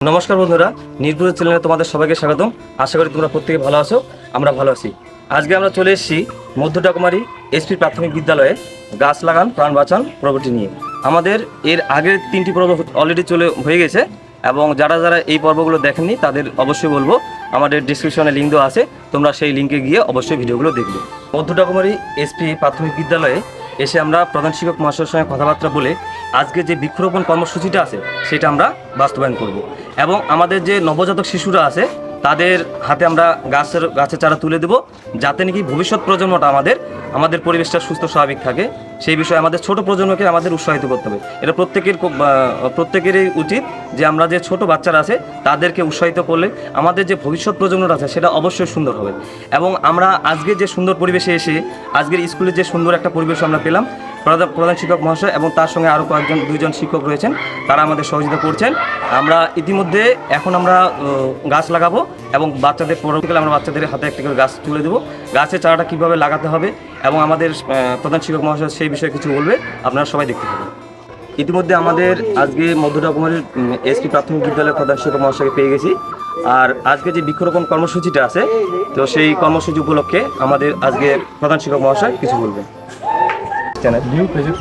নমস্কার বন্ধুরা, নির্ভুল চ্যানেলে তোমাদের সবাইকে স্বাগতম। আশা করি তোমরা প্রত্যেকে ভালো আছো, আমরা ভালো আছি। আজকে আমরা চলে এসেছি মধ্য ডাকুমারি এসপি প্রাথমিক বিদ্যালয়ে গাছ লাগান প্রাণ বাঁচান পর্বটি নিয়ে। আমাদের এর আগের 3টি পর্ব অলরেডি হয়ে গেছে এবং যারা যারা এই পর্বগুলো দেখেননি তাদের অবশ্যই বলবো আমাদের ডিসক্রিপশনে লিঙ্ক দেওয়া আছে, তোমরা সেই লিঙ্কে গিয়ে অবশ্যই ভিডিওগুলো দেখবে। মধ্য ডাকুমারি এসপি প্রাথমিক বিদ্যালয়ে এসে আমরা প্রধান শিক্ষক মহাশয়ের সঙ্গে কথাবার্তা বলে আজকে যে বৃক্ষরোপণ কর্মসূচিটা আছে সেটা আমরা বাস্তবায়ন করব এবং আমাদের যে নবজাতক শিশুরা আছে তাদের হাতে আমরা গাছের চারা তুলে দেব, যাতে নাকি ভবিষ্যৎ প্রজন্মটা আমাদের পরিবেশটা সুস্থ স্বাভাবিক থাকে। সেই বিষয়ে আমাদের ছোট প্রজন্মকে আমাদের উৎসাহিত করতে হবে। এটা প্রত্যেকেরই উচিত যে আমরা যে ছোট বাচ্চারা আছে তাদেরকে উৎসাহিত করলে আমাদের যে ভবিষ্যৎ প্রজন্মটা আছে সেটা অবশ্যই সুন্দর হবে। এবং আমরা আজকে যে সুন্দর পরিবেশে এসে আজকের স্কুলে যে সুন্দর একটা পরিবেশ আমরা পেলাম, প্রধান শিক্ষক মহাশয় এবং তার সঙ্গে আরও দুইজন শিক্ষক রয়েছেন, তারা আমাদের সহযোগিতা করছেন। আমরা ইতিমধ্যে এখন আমরা গাছ লাগাবো এবং পরবর্তীকালে আমরা বাচ্চাদের হাতে একটি করে গাছ তুলে দেবো। গাছের চারাটা কীভাবে লাগাতে হবে এবং আমাদের প্রধান শিক্ষক মহাশয় সেই বিষয়ে কিছু বলবে, আপনারা সবাই দেখতে পাবেন। ইতিমধ্যে আমাদের আজকে মধ্য ডাকুমারির এসপি প্রাথমিক বিদ্যালয়ের প্রধান শিক্ষক মহাশয়কে পেয়ে গেছি। আর আজকে যে বৃক্ষরোপণ কর্মসূচিটা আছে, তো সেই কর্মসূচি উপলক্ষে আমাদের আজকে প্রধান শিক্ষক মহাশয় কিছু বলবেন। নিউ প্রজেক্ট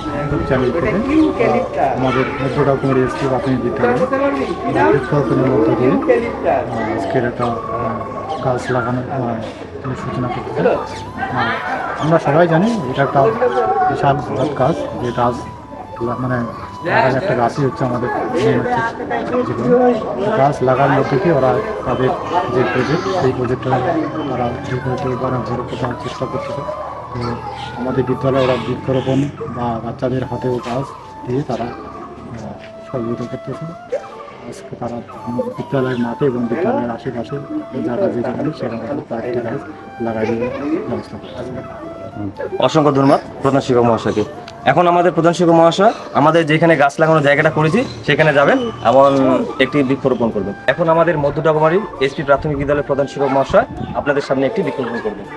চ্যানেল থেকে আমাদের মধ্য ডাকুমারি এসপি প্রাথমিক বিদ্যালয়ে বৃক্ষরোপণের মধ্য দিয়ে আজকের একটা গাছ লাগানোর সূচনা করতে চাই। আমরা সবাই জানি এটা একটা বিশাল বৃহৎ কাজ, যে গাছ মানে লাগানো একটা গাছই হচ্ছে আমাদের জীবন। গাছ লাগার মধ্যে দিয়ে ওরা তাদের যে প্রজেক্ট, সেই প্রজেক্টটা তারা বড় করার চেষ্টা করতেছে। তো আমাদের বিদ্যালয়ে ওরা বৃক্ষরোপণ বা বাচ্চাদের হাতেও গাছ দিয়ে তারা সহযোগিতা করতেছে। আজকে তারা আমাদের বিদ্যালয়ের মাঠে এবং বিদ্যালয়ের আশেপাশে যারা যে জায়গায় সেখানে কয়েকটি গাছ লাগাই দেওয়ার ব্যবস্থা করতেছে। অসংখ্য ধন্যবাদ প্রধান শিক্ষক মহাশয়কে। এখন আমাদের প্রধান শিক্ষক মহাশয় আমাদের যেখানে গাছ লাগানোর জায়গাটা করেছি সেখানে যাবেন এবং একটি বৃক্ষরোপণ করবেন। এখন আমাদের মধ্য ডাকুমারির এসপি প্রাথমিক বিদ্যালয়ের প্রধান শিক্ষক মহাশয় আপনাদের সামনে একটি বৃক্ষরোপণ করবেন।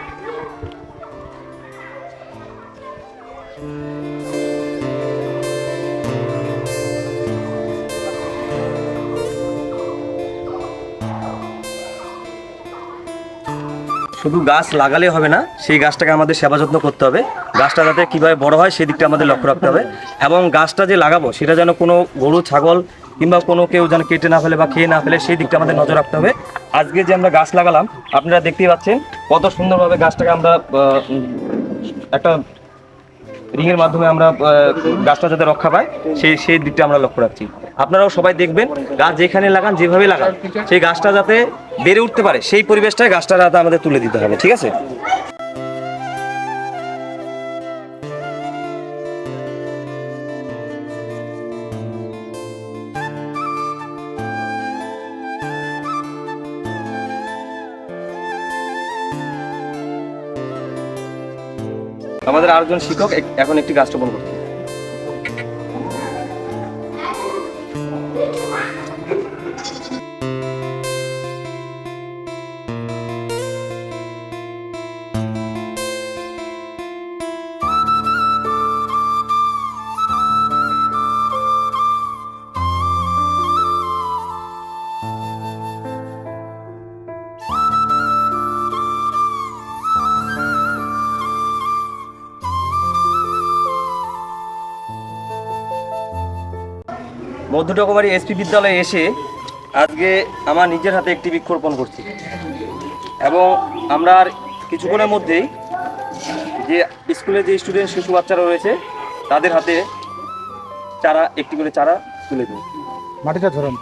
শুধু গাছ লাগালে হবে না, সেই গাছটাকে আমাদের সেবা যত্ন করতে হবে। গাছটা যাতে কীভাবে বড় হয় সেই দিকটা আমাদের লক্ষ্য রাখতে হবে এবং গাছটা যে লাগাবো সেটা যেন কোনো গরু ছাগল কিংবা কোনো কেউ যেন কেটে না ফেলে বা খেয়ে না ফেলে, সেই দিকটা আমাদের নজর রাখতে হবে। আজকে যে আমরা গাছ লাগালাম আপনারা দেখতেই পাচ্ছেন কত সুন্দরভাবে গাছটাকে আমরা একটা রিংয়ের মাধ্যমে আমরা গাছটা যাতে রক্ষা পায় সেই দিকটা আমরা লক্ষ্য রাখছি। আপনারাও সবাই দেখবেন গাছ যেখানে লাগান, যেভাবে লাগান, সেই গাছটা যাতে বেড়ে উঠতে পারে সেই পরিবেশটাই গাছটা যাতে আমাদের তুলে দিতে হবে, ঠিক আছে? আমাদের আরেকজন শিক্ষক এখন একটি গাছ রোপণ করছে। মধ্য ডাকুমারি এসপি বিদ্যালয়ে এসে আজকে আমার নিজের হাতে একটি বৃক্ষরোপণ করছি এবং আমরা আর কিছুক্ষণের মধ্যেই যে স্কুলে যে স্টুডেন্ট শিশু বাচ্চারা রয়েছে তাদের হাতে একটি করে চারা তুলে দেব। মাটিটা ধরুন।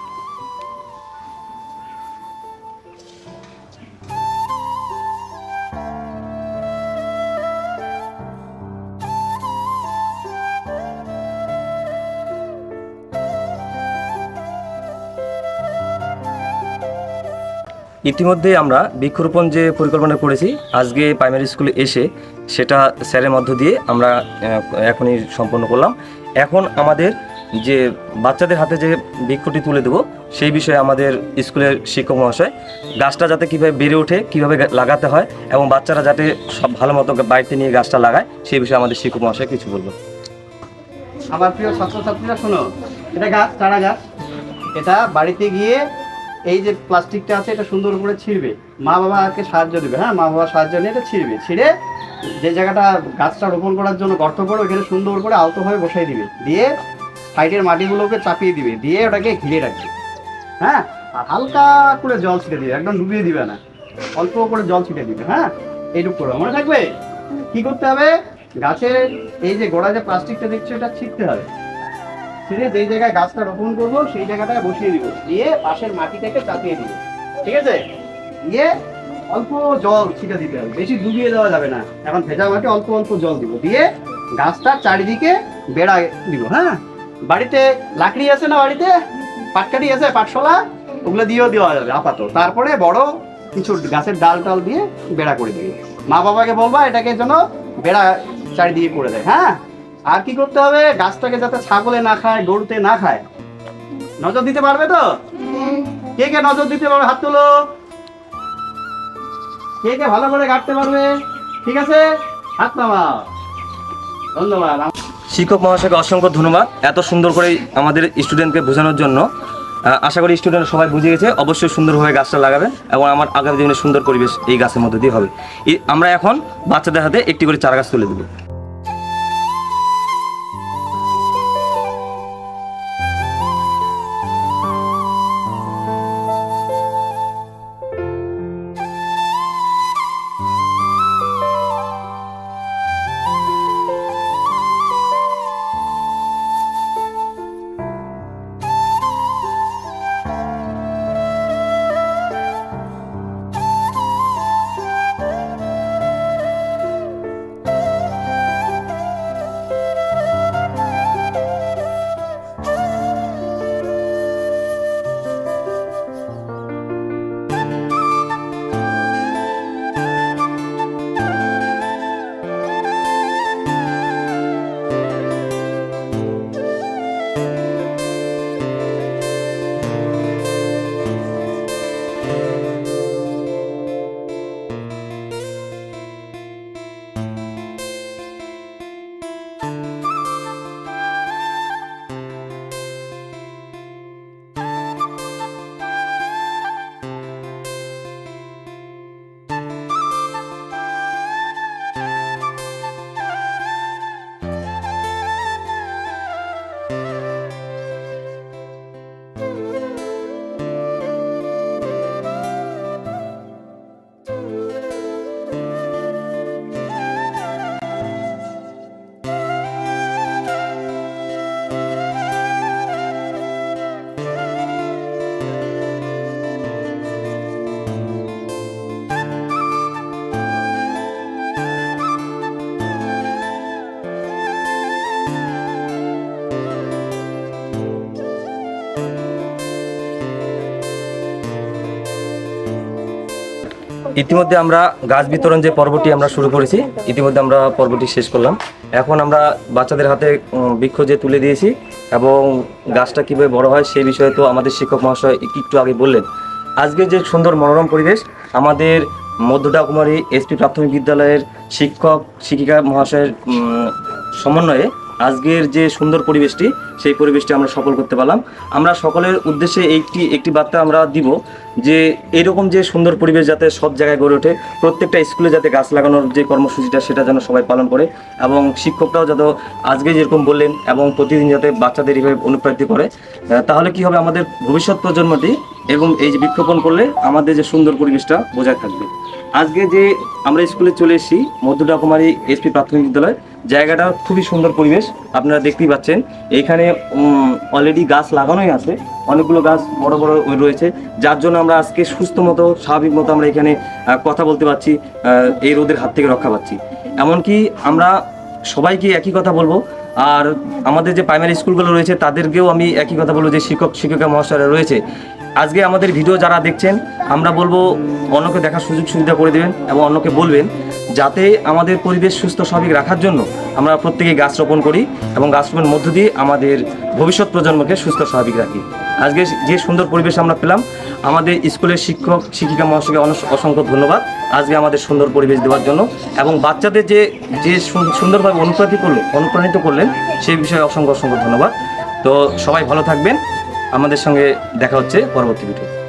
ইতিমধ্যে আমরা বৃক্ষরোপণ যে পরিকল্পনা করেছি আজকে প্রাইমারি স্কুলে এসে সেটা স্যারের মধ্য দিয়ে আমরা এখনই সম্পন্ন করলাম। এখন আমাদের যে বাচ্চাদের হাতে যে বৃক্ষটি তুলে দেবো সেই বিষয়ে আমাদের স্কুলের শিক্ষক মহাশয় গাছটা যাতে কীভাবে বেড়ে ওঠে, কীভাবে লাগাতে হয় এবং বাচ্চারা যাতে সব ভালো মতো বাড়িতে নিয়ে গাছটা লাগায় সেই বিষয়ে আমাদের শিক্ষক মহাশয় কিছু বলবো। আমার প্রিয় ছাত্রছাত্রীরা শোনো, এটা চারা গাছ, এটা বাড়িতে গিয়ে এই যে প্লাস্টিকটা আছে এটা সুন্দর করে ছিঁড়বে, মা বাবাকে সাহায্য দেবে, হ্যাঁ মা বাবার সাহায্য নিয়ে এটা ছিঁড়ে যে জায়গাটা গাছটা রোপণ করার জন্য গর্ত করে ওইখানে সুন্দর করে আলতোভাবে বসাই দিবে, দিয়ে সাইডের মাটিগুলোকে চাপিয়ে দিবে, দিয়ে ওটাকে ঘিরে রাখবে। হ্যাঁ, আর হালকা করে জল ছিটে দিবে, একদম ডুবিয়ে দিবে না, অল্প করে জল ছিটে দিবে। হ্যাঁ, এইটুকু করে মনে থাকবে। কি করতে হবে, গাছের এই যে গোড়া যে প্লাস্টিকটা দেখছো এটা ছিঁড়তে হবে, ছিঁড়ে যেই জায়গায় গাছটা রোপণ করবো সেই জায়গাটায় বসিয়ে দিব, দিয়ে পাশের মাটিটাকে চাপিয়ে দিব, ঠিক আছে? দিয়ে অল্প জল ছিটে দিতে হবে, বেশি ডুবিয়ে দেওয়া যাবে না। এখন ভেজা মাটি অল্প অল্প জল দিব, দিয়ে গাছটার চারিদিকে বেড়া দিব। হ্যাঁ, বাড়িতে লাকড়ি আছে না, বাড়িতে পাটকাঠি আছে, পাটশলা, ওগুলো দিয়েও দেওয়া যাবে আপাতত। তারপরে বড় কিছু গাছের ডাল টাল দিয়ে বেড়া করে দিবে। মা বাবাকে বলবা এটাকে যেন বেড়া চারিদিকে করে দেয়। হ্যাঁ, আর কি করতে হবে, গাছটাকে যাতে ছাগলে না খায়, গরুতে না খায়, নজর দিতে পারবে তো? কে কে নজর দিতে পারবে, হাত তোলো। কে কে ভালো করে কাটতে পারবে? ঠিক আছে, হাত নামাও। ধন্যবাদ। শিক্ষক মহাশয়কে অসংখ্য ধন্যবাদ এত সুন্দর করে আমাদের স্টুডেন্টকে বোঝানোর জন্য। আশা করি স্টুডেন্ট সবাই বুঝে গেছে, অবশ্যই সুন্দরভাবে গাছটা লাগাবেন এবং আমার আগামী দিনে সুন্দর পরিবেশ এই গাছের মধ্যে দিয়ে হবে। আমরা এখন বাচ্চাদের হাতে একটি করে চারা গাছ তুলে দেবো। ইতিমধ্যে আমরা গাছ বিতরণ যে পর্বটি আমরা শুরু করেছি, ইতিমধ্যে আমরা পর্বটি শেষ করলাম। এখন আমরা বাচ্চাদের হাতে বৃক্ষ যে তুলে দিয়েছি এবং গাছটা কীভাবে বড় হয় সেই বিষয়ে তো আমাদের শিক্ষক মহাশয় একটু আগে বললেন। আজকে যে সুন্দর মনোরম পরিবেশ, আমাদের মধ্যডাকুমারী এসপি প্রাথমিক বিদ্যালয়ের শিক্ষক শিক্ষিকা মহাশয়ের সমন্বয়ে আজকের যে সুন্দর পরিবেশটি, সেই পরিবেশটি আমরা সফল করতে পারলাম। আমরা সকলের উদ্দেশ্যে একটি বার্তা আমরা দিব যে এরকম যে সুন্দর পরিবেশ যাতে সব জায়গায় গড়ে ওঠে, প্রত্যেকটা স্কুলে যাতে গাছ লাগানোর যে কর্মসূচিটা সেটা যেন সবাই পালন করে এবং শিক্ষকরাও যাতে আজকে যেরকম বললেন এবং প্রতিদিন যাতে বাচ্চাদের এইভাবে অনুপ্রাণিত করে, তাহলে কি হবে, আমাদের ভবিষ্যৎ প্রজন্মটি এবং এই যে বৃক্ষরোপণ করলে আমাদের যে সুন্দর পরিবেশটা বজায় থাকবে। আজকে যে আমরা স্কুলে চলে এসেছি মধ্যডাকুমারী এসপি প্রাথমিক বিদ্যালয়, জায়গাটা খুবই সুন্দর পরিবেশ, আপনারা দেখতেই পাচ্ছেন। এইখানে অলরেডি গাছ লাগানোই আছে, অনেকগুলো গাছ বড় বড় রয়েছে, যার জন্য আমরা আজকে সুস্থ মতো স্বাভাবিক মতো আমরা এখানে কথা বলতে পারছি, এই রোদের হাত থেকে রক্ষা পাচ্ছি। এমনকি আমরা সবাইকে একই কথা বলবো, আর আমাদের যে প্রাইমারি স্কুলগুলো রয়েছে তাদেরকেও আমি একই কথা বলবো যে শিক্ষক শিক্ষিকা মহাশয়রা রয়েছে, আজকে আমাদের ভিডিও যারা দেখছেন, আমরা বলবো অন্যকে দেখার সুযোগ সুবিধা করে দেবেন এবং অন্যকে বলবেন যাতে আমাদের পরিবেশ সুস্থ স্বাভাবিক রাখার জন্য আমরা প্রত্যেকেই গাছ রোপণ করি এবং গাছ রোপণের মধ্য দিয়ে আমাদের ভবিষ্যৎ প্রজন্মকে সুস্থ স্বাভাবিক রাখি। আজকে যে সুন্দর পরিবেশ আমরা পেলাম, আমাদের স্কুলের শিক্ষক শিক্ষিকা মহাশয়কে অসংখ্য ধন্যবাদ আজকে আমাদের সুন্দর পরিবেশ দেওয়ার জন্য এবং বাচ্চাদের যে সুন্দরভাবে অনুপ্রাণিত করলেন সেই বিষয়ে অসংখ্য ধন্যবাদ। তো সবাই ভালো থাকবেন, আমাদের সঙ্গে দেখা হচ্ছে পরবর্তী ভিডিও।